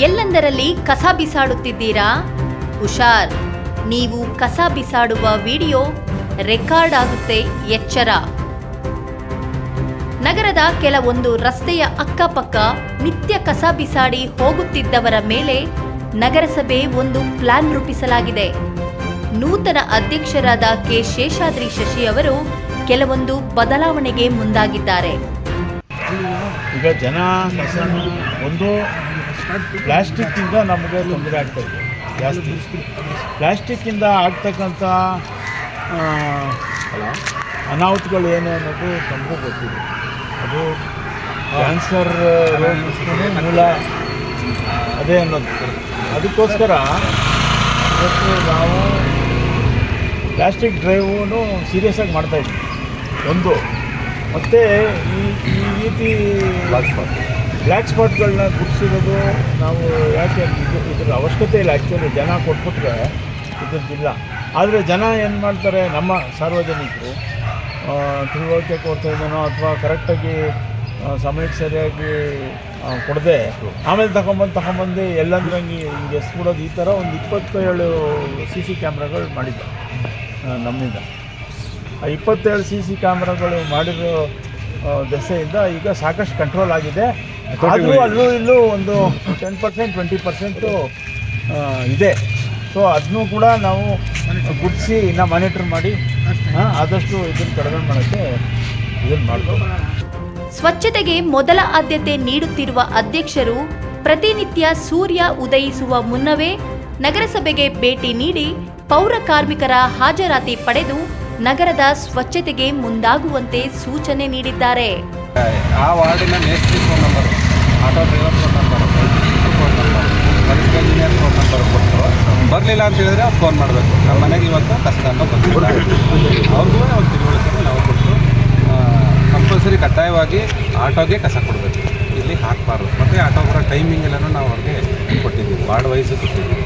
ಎಲ್ಲೆಂದರಲ್ಲಿ ಕಸ ಬಿಸಾಡುತ್ತಿದ್ದೀರಾ? ಹುಷಾರ್, ನೀವು ಕಸ ಬಿಸಾಡುವ ವಿಡಿಯೋ ರೆಕಾರ್ಡ್ ಆಗುತ್ತೆ, ಎಚ್ಚರ. ನಗರದ ಕೆಲವೊಂದು ರಸ್ತೆಯ ಅಕ್ಕಪಕ್ಕ ನಿತ್ಯ ಕಸ ಬಿಸಾಡಿ ಹೋಗುತ್ತಿದ್ದವರ ಮೇಲೆ ನಗರಸಭೆ ಒಂದು ಪ್ಲಾನ್ ರೂಪಿಸಲಾಗಿದೆ. ನೂತನ ಅಧ್ಯಕ್ಷರಾದ ಕೆ. ಶೇಷಾದ್ರಿ ಶಶಿ ಅವರು ಕೆಲವೊಂದು ಬದಲಾವಣೆಗೆ ಮುಂದಾಗಿದ್ದಾರೆ. ಈಗ ಜನ ಒಂದು ಪ್ಲಾಸ್ಟಿಕ್ಕಿಂದ ನಮಗೆ ತೊಂದರೆ ಆಗ್ತಾಯಿದೆ ಜಾಸ್ತಿ. ಪ್ಲಾಸ್ಟಿಕ್ಕಿಂದ ಆಗ್ತಕ್ಕಂಥ ಅನಾಹುತಗಳು ಏನು ಅನ್ನೋದು ನಮಗೂ ಗೊತ್ತಿದೆ. ಅದು ಕ್ಯಾನ್ಸರ್ ರೋಗಕ್ಕೆ ಮೂಲ ಅದೇ ಅನ್ನೋದು. ಅದಕ್ಕೋಸ್ಕರ ಇವತ್ತು ನಾವು ಪ್ಲಾಸ್ಟಿಕ್ ಡ್ರೈವೂ ಸೀರಿಯಸ್ ಆಗಿ ಮಾಡ್ತಾಯಿದ್ವಿ ಒಂದು. ಮತ್ತು ಈ ರೀತಿ ಬ್ಲ್ಯಾಕ್ ಸ್ಪಾಟ್ಗಳನ್ನ ಗುಡಿಸಿರೋದು ನಾವು ಯಾಕೆ ಇದ್ರ ಅವಶ್ಯಕತೆ ಇಲ್ಲ. ಆ್ಯಕ್ಚುಲಿ ಜನ ಕೊಟ್ಬಿಟ್ರೆ ಇದ್ರದ್ದಿಲ್ಲ. ಆದರೆ ಜನ ಏನು ಮಾಡ್ತಾರೆ, ನಮ್ಮ ಸಾರ್ವಜನಿಕರು ತಿಳುವಳಿಕೆ ಕೊಡ್ತಾ ಇದ್ದಾನೋ ಅಥವಾ ಕರೆಕ್ಟಾಗಿ ಸಮಯಕ್ಕೆ ಸರಿಯಾಗಿ ಕೊಡದೆ ಆಮೇಲೆ ತಗೊಂಬಂದು ಎಲ್ಲಂದ್ರಂಗೆ ಹಿಂಗೆ ಎಸ್ಬಿಡೋದು, ಈ ಥರ ಒಂದು 27 CC ಕ್ಯಾಮ್ರಾಗಳು ಮಾಡಿದ್ದ ನಮ್ಮಿಂದ. ಆ 27 CC ಕ್ಯಾಮ್ರಾಗಳು ಮಾಡಿರೋ ದೆಸೆಯಿಂದ ಈಗ ಸಾಕಷ್ಟು ಕಂಟ್ರೋಲ್ ಆಗಿದೆ. ಆದರೂ ಅಲ್ಲೂ ಇಲ್ಲೂ ಒಂದು 10% 20% ಇದೆ. ಸೊ ಅದನ್ನೂ ಕೂಡ ನಾವು ಗುಡಿಸಿ ಇನ್ನೂ ಮಾನಿಟರ್ ಮಾಡಿ ಆದಷ್ಟು ಇದನ್ನು ಕಡಿಮೆ ಮಾಡೋಕ್ಕೆ ಇದನ್ನು ಮಾಡ್ಬೋದು. ಸ್ವಚ್ಛತೆಗೆ ಮೊದಲ ಆದ್ಯತೆ ನೀಡುತ್ತಿರುವ ಅಧ್ಯಕ್ಷರು ಪ್ರತಿನಿತ್ಯ ಸೂರ್ಯ ಉದಯಿಸುವ ಮುನ್ನವೇ ನಗರಸಭೆಗೆ ಭೇಟಿ ನೀಡಿ ಪೌರ ಕಾರ್ಮಿಕರ ಹಾಜರಾತಿ ಪಡೆದು ನಗರದ ಸ್ವಚ್ಛತೆಗೆ ಮುಂದಾಗುವಂತೆ ಸೂಚನೆ ನೀಡಿದ್ದಾರೆ. ಆ ವಾರ್ಡಿನ ಮೇಸ್ಟ್ರಿ phone number, auto driver phone number, phone number, electrical engineer phone number ಕೊಟ್ಟು ಬರಲಿಲ್ಲ ಅಂತ ಹೇಳಿದ್ರೆ ಅವ್ರು ಫೋನ್ ಮಾಡಬೇಕು. ನಮ್ಮ ಮನೆಗೆ ಇವತ್ತು ಕಷ್ಟ ಅಂತ ಬಂದಿಲ್ಲ, ಅವ್ರಿಗೂ ಒಂದು ತಿಳುವಳಿಕೆ ನಾವು ಕೊಟ್ಟು ಕಂಪಲ್ಸರಿ ಕಡ್ಡಾಯವಾಗಿ ಆಟೋಗೆ ಕಸ ಕೊಡಬೇಕು, ಇಲ್ಲಿ ಹಾಕಬಾರ್ದು. ಮತ್ತು ಆಟೋ ಬರೋ ಟೈಮಿಂಗ್ ಎಲ್ಲನೂ ನಾವು ಅವ್ರಿಗೆ ಕೊಟ್ಟಿದ್ದೀವಿ, ವಾರ್ಡ್ ವೈಸ್ ಕೊಟ್ಟಿದ್ದೀವಿ.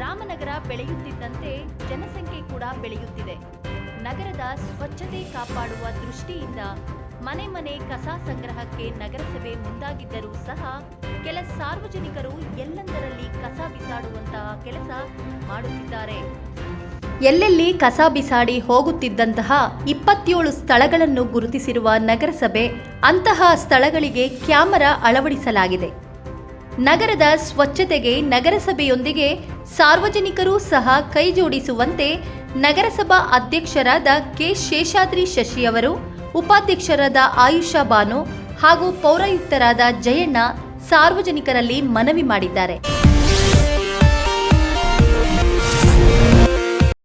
ರಾಮನಗರ ಬೆಳೆಯುತ್ತಿದ್ದಂತೆ ಜನಸಂಖ್ಯೆ ಕೂಡ ಬೆಳೆಯುತ್ತಿದೆ. ನಗರದ ಸ್ವಚ್ಛತೆ ಕಾಪಾಡುವ ದೃಷ್ಟಿಯಿಂದ ಮನೆ ಮನೆ ಕಸ ಸಂಗ್ರಹಕ್ಕೆ ನಗರಸಭೆ ಮುಂದಾಗಿದ್ದರೂ ಸಹ ಕೆಲ ಸಾರ್ವಜನಿಕರು ಎಲ್ಲೆಂದರಲ್ಲಿ ಕಸ ಬಿಸಾಡುವಂತಹ ಕೆಲಸ ಮಾಡುತ್ತಿದ್ದಾರೆ. ಎಲ್ಲೆಲ್ಲಿ ಕಸ ಬಿಸಾಡಿ ಹೋಗುತ್ತಿದ್ದಂತಹ 27 ಸ್ಥಳಗಳನ್ನು ಗುರುತಿಸಿರುವ ನಗರಸಭೆ ಅಂತಹ ಸ್ಥಳಗಳಿಗೆ ಕ್ಯಾಮೆರಾ ಅಳವಡಿಸಲಾಗಿದೆ. ನಗರದ ಸ್ವಚ್ಛತೆಗೆ ನಗರಸಭೆಯೊಂದಿಗೆ ಸಾರ್ವಜನಿಕರೂ ಸಹ ಕೈಜೋಡಿಸುವಂತೆ ನಗರಸಭಾ ಅಧ್ಯಕ್ಷರಾದ ಕೆ. ಶೇಷಾದ್ರಿ ಶಶಿ ಅವರು, ಉಪಾಧ್ಯಕ್ಷರಾದ ಆಯುಷಾ ಬಾನು ಹಾಗೂ ಪೌರಾಯುಕ್ತರಾದ ಜಯಣ್ಣ ಸಾರ್ವಜನಿಕರಲ್ಲಿ ಮನವಿ ಮಾಡಿದ್ದಾರೆ.